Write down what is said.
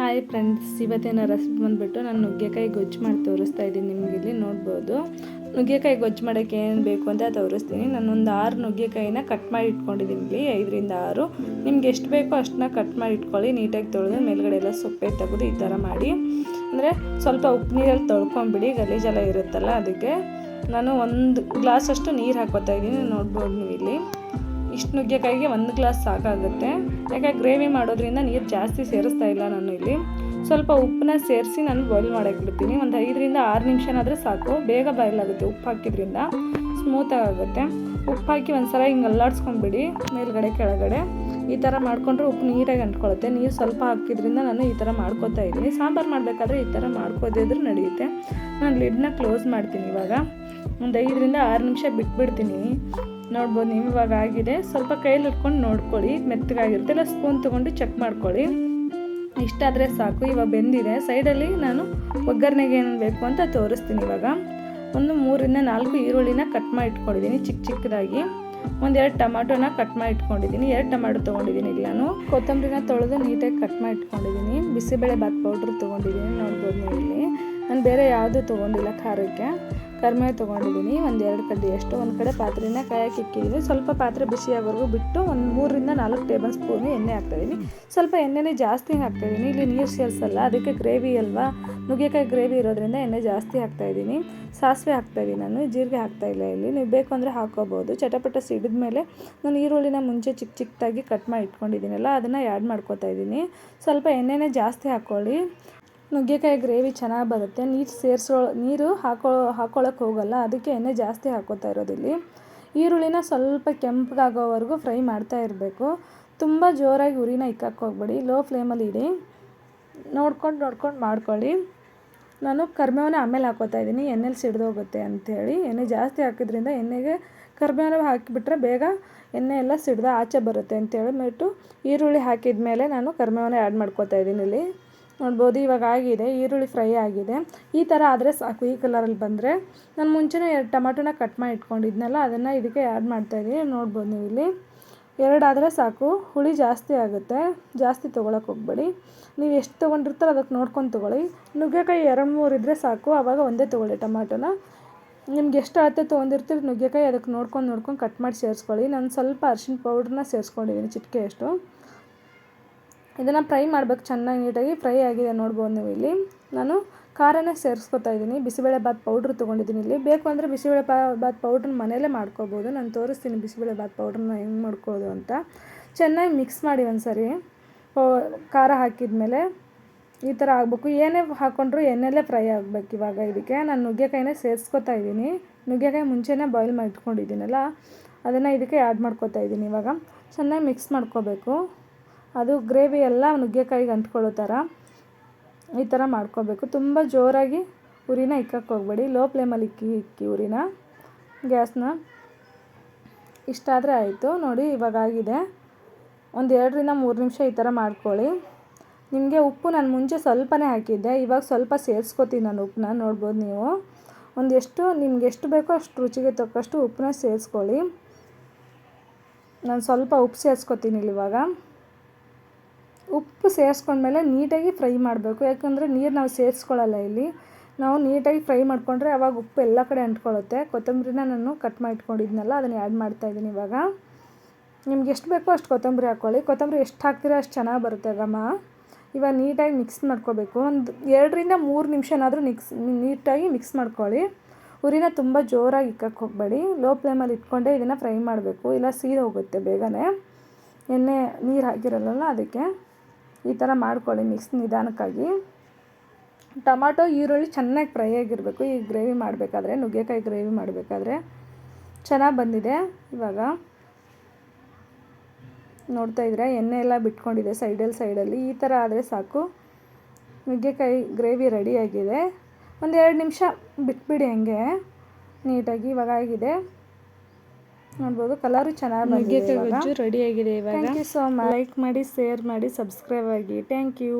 Hi friends, ಇವತ್ತಿನ recipe ಬಂದುಬಿಟ್ಟು ನಾನು ನುಗ್ಗೆಕಾಯಿ ಗೊಜ್ಜು ಮಾಡಿ ತೋರಿಸ್ತಾ ಇದ್ದೀನಿ. ನಿಮಗೆ ಇಲ್ಲಿ ನೋಡ್ಬೋದು ನುಗ್ಗೆಕಾಯಿ ಗೊಜ್ಜು ಮಾಡೋಕ್ಕೆ ಏನು ಬೇಕು ಅಂತ ತೋರಿಸ್ತೀನಿ. ನಾನೊಂದು 6 ನುಗ್ಗೆಕಾಯಿನ ಕಟ್ ಮಾಡಿ ಇಟ್ಕೊಂಡಿದ್ದೀನಿ. ಇಲ್ಲಿ 5ರಿಂದ 6 ನಿಮ್ಗೆ ಎಷ್ಟು ಬೇಕೋ ಅಷ್ಟನ್ನ ಕಟ್ ಮಾಡಿ ಇಟ್ಕೊಳ್ಳಿ. ನೀಟಾಗಿ ತೊಳೆದು ಮೇಲ್ಗಡೆ ಎಲ್ಲ ಸೊಪ್ಪೆ ತೆಗೆದು ಈ ಥರ ಮಾಡಿ, ಅಂದರೆ ಸ್ವಲ್ಪ ಉಪ್ಪು ನೀರಲ್ಲಿ ತೊಳ್ಕೊಂಬಿಡಿ, ಗಲೀಜೆಲ್ಲ ಇರುತ್ತಲ್ಲ. ಅದಕ್ಕೆ ನಾನು 1 ಗ್ಲಾಸ್ ಅಷ್ಟು ನೀರು ಹಾಕೋತಾ ಇದ್ದೀನಿ. ನೋಡ್ಬೋದು ನೀವು ಇಲ್ಲಿ ಇಷ್ಟು ನುಗ್ಗೆಕಾಯಿಗೆ 1 ಗ್ಲಾಸ್ ಸಾಕಾಗುತ್ತೆ. ಯಾಕೆ ಗ್ರೇವಿ ಮಾಡೋದ್ರಿಂದ ನೀರು ಜಾಸ್ತಿ ಸೇರಿಸ್ತಾ ಇಲ್ಲ. ನಾನು ಇಲ್ಲಿ ಸ್ವಲ್ಪ ಉಪ್ಪನ್ನ ಸೇರಿಸಿ ನಾನು ಬಾಯ್ಲ್ ಮಾಡೋಕ್ಕೆ ಬಿಡ್ತೀನಿ. ಒಂದು 5ರಿಂದ 6 ನಿಮಿಷನಾದರೆ ಸಾಕು, ಬೇಗ ಬಾಯ್ಲ್ ಆಗುತ್ತೆ. ಉಪ್ಪು ಹಾಕಿದ್ರಿಂದ ಸ್ಮೂತಾಗಿ ಆಗುತ್ತೆ. ಉಪ್ಪು ಹಾಕಿ ಒಂದ್ಸಲ ಹಿಂಗೆ ಅಲ್ಲಾಡ್ಸ್ಕೊಂಡ್ಬಿಡಿ, ಮೇಲ್ಗಡೆ ಕೆಳಗಡೆ ಈ ಥರ ಮಾಡಿಕೊಂಡ್ರೆ ಉಪ್ಪು ನೀರಾಗಿ ಅಂಟ್ಕೊಳ್ಳುತ್ತೆ. ನೀರು ಸ್ವಲ್ಪ ಹಾಕಿದ್ರಿಂದ ನಾನು ಈ ಥರ ಮಾಡ್ಕೋತಾ ಇದ್ದೀನಿ. ಸಾಂಬಾರು ಮಾಡಬೇಕಾದ್ರೆ ಈ ಥರ ಮಾಡ್ಕೋದಿದ್ರೆ ನಡೆಯುತ್ತೆ. ನಾನು ಲಿಡ್ನ ಕ್ಲೋಸ್ ಮಾಡ್ತೀನಿ. ಇವಾಗ ಒಂದು 5ರಿಂದ 6 ನಿಮಿಷ ಬಿಟ್ಬಿಡ್ತೀನಿ. ನೋಡ್ಬೋದು ನೀವು ಇವಾಗ ಆಗಿದೆ. ಸ್ವಲ್ಪ ಕೈಯಲ್ಲಿ ಇಟ್ಕೊಂಡು ನೋಡ್ಕೊಳ್ಳಿ, ಮೆತ್ತಗಾಗಿರುತ್ತೆ. ಇಲ್ಲ ಸ್ಪೂನ್ ತೊಗೊಂಡು ಚೆಕ್ ಮಾಡ್ಕೊಳ್ಳಿ. ಇಷ್ಟಾದರೆ ಸಾಕು. ಇವಾಗ ಬೆಂದಿದೆ. ಸೈಡಲ್ಲಿ ನಾನು ಒಗ್ಗರಣೆಗೆ ಏನು ಬೇಕು ಅಂತ ತೋರಿಸ್ತೀನಿ. ಇವಾಗ ಒಂದು 3ರಿಂದ 4 ಈರುಳ್ಳಿನ ಕಟ್ ಮಾಡಿ ಇಟ್ಕೊಂಡಿದ್ದೀನಿ ಚಿಕ್ಕದಾಗಿ. 1-2 ಟೊಮಾಟೋನ ಕಟ್ ಮಾಡಿ ಇಟ್ಕೊಂಡಿದ್ದೀನಿ. 2 ಟೊಮಾಟೊ ತೊಗೊಂಡಿದ್ದೀನಿ. ಇಲ್ಲಿ ನಾನು ಕೊತ್ತಂಬರಿನ ತೊಳೆದು ನೀಟಾಗಿ ಕಟ್ ಮಾಡಿ ಇಟ್ಕೊಂಡಿದ್ದೀನಿ. ಬಿಸಿಬೇಳೆ ಬಾತ್ ಪೌಡ್ರ್ ತೊಗೊಂಡಿದ್ದೀನಿ. ನೋಡ್ಬೋದು ನೀವು ಇಲ್ಲಿ ನಾನು ಬೇರೆ ಯಾವುದೂ ತೊಗೊಂಡಿಲ್ಲ. ಖಾರಕ್ಕೆ ಕರಿಬೇವು ತೊಗೊಂಡಿದ್ದೀನಿ, 1-2 ಕಡ್ಡಿಯಷ್ಟು. ಒಂದು ಕಡೆ ಪಾತ್ರೆನ ಕಾಯಕ್ಕೆ ಇಕ್ಕಿದ್ದೀನಿ. ಸ್ವಲ್ಪ ಪಾತ್ರೆ ಬಿಸಿಯಾಗೋವರೆಗೂ ಬಿಟ್ಟು ಒಂದು 3ರಿಂದ 4 ಟೇಬಲ್ ಸ್ಪೂನು ಎಣ್ಣೆ ಹಾಕ್ತಾಯಿದ್ದೀನಿ. ಸ್ವಲ್ಪ ಎಣ್ಣೆನೇ ಜಾಸ್ತಿ ಹಾಕ್ತಾಯಿದ್ದೀನಿ. ಇಲ್ಲಿ ನೀರು ಸೇರಿಸಲ್ಲ, ಅದಕ್ಕೆ ಗ್ರೇವಿ ಅಲ್ವಾ, ನುಗ್ಗೆಕಾಯಿ ಗ್ರೇವಿ ಇರೋದ್ರಿಂದ ಎಣ್ಣೆ ಜಾಸ್ತಿ ಹಾಕ್ತಾಯಿದ್ದೀನಿ. ಸಾಸಿವೆ ಹಾಕ್ತಾಯಿದ್ದೀನಿ ನಾನು, ಜೀರಿಗೆ ಹಾಕ್ತಾಯಿಲ್ಲ. ಇಲ್ಲಿ ನೀವು ಬೇಕು ಅಂದರೆ ಹಾಕೋಬೋದು. ಚಟಪಟ ಸಿಡಿದ ಮೇಲೆ ನಾನು ಈರುಳ್ಳಿನ ಮುಂಚೆ ಚಿಕ್ಕದಾಗಿ ಕಟ್ ಮಾಡಿ ಇಟ್ಕೊಂಡಿದ್ದೀನಲ್ಲ, ಅದನ್ನು ಆ್ಯಡ್ ಮಾಡ್ಕೋತಾ ಇದ್ದೀನಿ. ಸ್ವಲ್ಪ ಎಣ್ಣೆನೇ ಜಾಸ್ತಿ ಹಾಕ್ಕೊಳ್ಳಿ. ನುಗ್ಗೆಕಾಯಿ ಗ್ರೇವಿ ಚೆನ್ನಾಗಿ ಬರುತ್ತೆ. ನೀರು ಹಾಕೊಳ್ಳೋಕ್ಕೆ ಹೋಗಲ್ಲ, ಅದಕ್ಕೆ ಎಣ್ಣೆ ಜಾಸ್ತಿ ಹಾಕೋತಾ ಇರೋದಿಲ್ಲಿ. ಈರುಳ್ಳಿನ ಸ್ವಲ್ಪ ಕೆಂಪಗಾಗೋವರೆಗೂ ಫ್ರೈ ಮಾಡ್ತಾ ಇರಬೇಕು. ತುಂಬ ಜೋರಾಗಿ ಉರಿನ ಇಕ್ಕಕ್ಕೆ ಹೋಗ್ಬೇಡಿ, ಲೋ ಫ್ಲೇಮಲ್ಲಿ ಇಡಿ. ನೋಡ್ಕೊಂಡು ಮಾಡ್ಕೊಳ್ಳಿ. ನಾನು ಕರಿಬೇವನ್ನ ಆಮೇಲೆ ಹಾಕೋತಾ ಇದ್ದೀನಿ, ಎಣ್ಣೆಲಿ ಸಿಡ್ದೋಗುತ್ತೆ ಅಂಥೇಳಿ. ಎಣ್ಣೆ ಜಾಸ್ತಿ ಹಾಕಿದ್ರಿಂದ ಎಣ್ಣೆಗೆ ಕರಿಬೇವನ್ನ ಹಾಕಿಬಿಟ್ರೆ ಬೇಗ ಎಣ್ಣೆ ಎಲ್ಲ ಸಿಡ್ದು ಆಚೆ ಬರುತ್ತೆ ಅಂತೇಳಿಬಿಟ್ಟು ಈರುಳ್ಳಿ ಹಾಕಿದ ಮೇಲೆ ನಾನು ಕರಿಬೇವನ್ನ ಆ್ಯಡ್ ಮಾಡ್ಕೋತಾ ಇದ್ದೀನಿ. ಇಲ್ಲಿ ನೋಡ್ಬೋದು ಇವಾಗ ಆಗಿದೆ, ಈರುಳ್ಳಿ ಫ್ರೈ ಆಗಿದೆ. ಈ ಥರ ಆದರೆ ಸಾಕು. ಈ ಕಲರಲ್ಲಿ ಬಂದರೆ ನಾನು ಮುಂಚೆನೇ 2 ಟೊಮಾಟೋನ ಕಟ್ ಮಾಡಿ ಇಟ್ಕೊಂಡಿದ್ನಲ್ಲ, ಅದನ್ನು ಇದಕ್ಕೆ ಆ್ಯಡ್ ಮಾಡ್ತಾಯಿದ್ದೀನಿ. ನೋಡ್ಬೋದು ನೀವು ಇಲ್ಲಿ 2 ಆದರೆ ಸಾಕು. ಹುಳಿ ಜಾಸ್ತಿ ಆಗುತ್ತೆ, ಜಾಸ್ತಿ ತೊಗೊಳಕ್ಕೆ ಹೋಗ್ಬೇಡಿ. ನೀವು ಎಷ್ಟು ತೊಗೊಂಡಿರ್ತಾರೋ ಅದಕ್ಕೆ ನೋಡ್ಕೊಂಡು ತೊಗೊಳ್ಳಿ. ನುಗ್ಗೆಕಾಯಿ 2-3 ಇದ್ದರೆ ಸಾಕು, ಆವಾಗ ಒಂದೇ ತೊಗೊಳ್ಳಿ ಟೊಮಾಟೋನ. ನಿಮ್ಗೆ ಎಷ್ಟು ಅಳತೆ ತೊಗೊಂಡಿರ್ತೀರಿ ನುಗ್ಗೆಕಾಯಿ ಅದಕ್ಕೆ ನೋಡ್ಕೊಂಡು ಕಟ್ ಮಾಡಿ ಸೇರಿಸ್ಕೊಳ್ಳಿ. ನಾನು ಸ್ವಲ್ಪ ಅರಿಶಿನ ಪೌಡ್ರನ್ನ ಸೇರಿಸ್ಕೊಂಡಿದ್ದೀನಿ, ಚಿಟಿಕೆಯಷ್ಟು. ಇದನ್ನು ಫ್ರೈ ಮಾಡಬೇಕು ಚೆನ್ನಾಗಿ, ನೀಟಾಗಿ ಫ್ರೈ ಆಗಿದೆ. ನೋಡ್ಬೋದು ನೀವು ಇಲ್ಲಿ ನಾನು ಖಾರನೇ ಸೇರಿಸ್ಕೊತಾ ಇದ್ದೀನಿ. ಬಿಸಿಬೇಳೆ ಬಾತ್ ಪೌಡ್ರ್ ತೊಗೊಂಡಿದ್ದೀನಿ. ಇಲ್ಲಿ ಬೇಕು ಅಂದರೆ ಬಿಸಿಬೇಳೆ ಬಾತ್ ಪೌಡ್ರನ್ನ ಮನೆಯಲ್ಲೇ ಮಾಡ್ಕೋಬೋದು. ನಾನು ತೋರಿಸ್ತೀನಿ ಬಿಸಿಬೇಳೆ ಬಾತ್ ಪೌಡ್ರನ್ನ ಹೆಂಗೆ ಮಾಡ್ಕೊಳ್ಳೋದು ಅಂತ. ಚೆನ್ನಾಗಿ ಮಿಕ್ಸ್ ಮಾಡಿ ಒಂದ್ಸರಿ. ಖಾರ ಹಾಕಿದ್ಮೇಲೆ ಈ ಥರ ಆಗಬೇಕು. ಏನೇ ಹಾಕ್ಕೊಂಡ್ರು ಎಣ್ಣೆಲ್ಲೇ ಫ್ರೈ ಆಗಬೇಕು. ಇವಾಗ ಇದಕ್ಕೆ ನಾನು ನುಗ್ಗೆಕಾಯಿನೇ ಸೇರಿಸ್ಕೊತಾ ಇದ್ದೀನಿ. ನುಗ್ಗೆಕಾಯಿ ಮುಂಚೆನೇ ಬಾಯ್ಲ್ ಮಾಡಿ ಇಟ್ಕೊಂಡಿದ್ದೀನಲ್ಲ, ಅದನ್ನು ಇದಕ್ಕೆ ಆ್ಯಡ್ ಮಾಡ್ಕೊತಾ ಇದ್ದೀನಿ. ಇವಾಗ ಚೆನ್ನಾಗಿ ಮಿಕ್ಸ್ ಮಾಡ್ಕೋಬೇಕು. ಅದು ಗ್ರೇವಿ ಎಲ್ಲ ನುಗ್ಗೆಕಾಯಿಗೆ ಅಂಟ್ಕೊಳ್ಳೋ ಥರ ಈ ಥರ ಮಾಡ್ಕೋಬೇಕು. ತುಂಬ ಜೋರಾಗಿ ಉರಿನ ಇಕ್ಕಕ್ಕೆ ಹೋಗ್ಬೇಡಿ, ಲೋ ಫ್ಲೇಮಲ್ಲಿ ಇಕ್ಕಿ ಉರಿನ, ಗ್ಯಾಸ್ನ. ಇಷ್ಟಾದರೆ ಆಯಿತು. ನೋಡಿ ಇವಾಗ ಆಗಿದೆ. ಒಂದು 2ರಿಂದ 3 ನಿಮಿಷ ಈ ಥರ ಮಾಡ್ಕೊಳ್ಳಿ. ನಿಮಗೆ ಉಪ್ಪು ನಾನು ಮುಂಚೆ ಸ್ವಲ್ಪನೇ ಹಾಕಿದ್ದೆ, ಇವಾಗ ಸ್ವಲ್ಪ ಸೇರಿಸ್ಕೊತೀನಿ ನಾನು ಉಪ್ಪನ್ನ. ನೋಡ್ಬೋದು ನೀವು ನಿಮ್ಗೆ ಎಷ್ಟು ಬೇಕೋ ಅಷ್ಟು ರುಚಿಗೆ ತಕ್ಕಷ್ಟು ಉಪ್ಪನ್ನ ಸೇರಿಸ್ಕೊಳ್ಳಿ. ನಾನು ಸ್ವಲ್ಪ ಉಪ್ಪು ಸೇರಿಸ್ಕೊತೀನಿ ಇಲ್ಲಿ. ಇವಾಗ ಉಪ್ಪು ಸೇರಿಸ್ಕೊಂಡ್ಮೇಲೆ ನೀಟಾಗಿ ಫ್ರೈ ಮಾಡಬೇಕು. ಯಾಕಂದರೆ ನೀರು ನಾವು ಸೇರಿಸ್ಕೊಳ್ಳಲ್ಲ ಇಲ್ಲಿ. ನಾವು ನೀಟಾಗಿ ಫ್ರೈ ಮಾಡಿಕೊಂಡ್ರೆ ಅವಾಗ ಉಪ್ಪು ಎಲ್ಲ ಕಡೆ ಅಂಟ್ಕೊಳ್ಳುತ್ತೆ. ಕೊತ್ತಂಬರಿನ ನಾನು ಕಟ್ ಮಾಡಿ ಇಟ್ಕೊಂಡಿದ್ನಲ್ಲ, ಅದನ್ನು ಆ್ಯಡ್ ಮಾಡ್ತಾಯಿದ್ದೀನಿ. ಇವಾಗ ನಿಮ್ಗೆ ಎಷ್ಟು ಬೇಕೋ ಅಷ್ಟು ಕೊತ್ತಂಬರಿ ಹಾಕ್ಕೊಳ್ಳಿ. ಕೊತ್ತಂಬರಿ ಎಷ್ಟು ಹಾಕ್ತೀರೋ ಅಷ್ಟು ಚೆನ್ನಾಗಿ ಬರುತ್ತೆ ಘಮ. ಇವಾಗ ನೀಟಾಗಿ ಮಿಕ್ಸ್ ಮಾಡ್ಕೋಬೇಕು. ಒಂದು 2ರಿಂದ 3 ನಿಮಿಷನಾದರೂ ನೀಟಾಗಿ ಮಿಕ್ಸ್ ಮಾಡ್ಕೊಳ್ಳಿ. ಉರಿನ ತುಂಬ ಜೋರಾಗಿ ಇಕ್ಕಕ್ಕೆ ಹೋಗಬೇಡಿ, ಲೋ ಫ್ಲೇಮಲ್ಲಿ ಇಟ್ಕೊಂಡೆ ಇದನ್ನು ಫ್ರೈ ಮಾಡಬೇಕು, ಇಲ್ಲ ಸೀದು ಹೋಗುತ್ತೆ ಬೇಗನೆ. ಎಣ್ಣೆ ನೀರು ಹಾಕಿರಲ್ಲ, ಅದಕ್ಕೆ ಈ ಥರ ಮಾಡ್ಕೊಳ್ಳಿ ಮಿಕ್ಸ್ ನಿಧಾನಕ್ಕಾಗಿ. ಟೊಮಾಟೊ ಈರುಳ್ಳಿ ಚೆನ್ನಾಗಿ ಫ್ರೈ ಆಗಿರಬೇಕು. ಈ ಗ್ರೇವಿ ಮಾಡಬೇಕಾದ್ರೆ, ನುಗ್ಗೆಕಾಯಿ ಗ್ರೇವಿ ಮಾಡಬೇಕಾದ್ರೆ ಚೆನ್ನಾಗಿ ಬಂದಿದೆ. ಇವಾಗ ನೋಡ್ತಾ ಇದ್ರೆ ಎಣ್ಣೆ ಎಲ್ಲ ಬಿಟ್ಕೊಂಡಿದೆ ಸೈಡಲ್ಲಿ. ಈ ಥರ ಆದರೆ ಸಾಕು. ನುಗ್ಗೆಕಾಯಿ ಗ್ರೇವಿ ರೆಡಿಯಾಗಿದೆ. ಒಂದು 2 ನಿಮಿಷ ಬಿಟ್ಬಿಡಿ ಹಂಗೆ ನೀಟಾಗಿ. ಇವಾಗ ಆಗಿದೆ. ನೋಡ್ಬೋದು ಕಲರು ಚೆನ್ನಾಗಿ ಬಂದಿದೆ. ನುಗ್ಗೆಕಾಯಿ ಗೊಜ್ಜು ರೆಡಿಯಾಗಿದೆ ಇವಾಗ. Thank you so much. Like ಮಾಡಿ, ಶೇರ್ ಮಾಡಿ, ಸಬ್ಸ್ಕ್ರೈಬ್ ಆಗಿ. Thank you.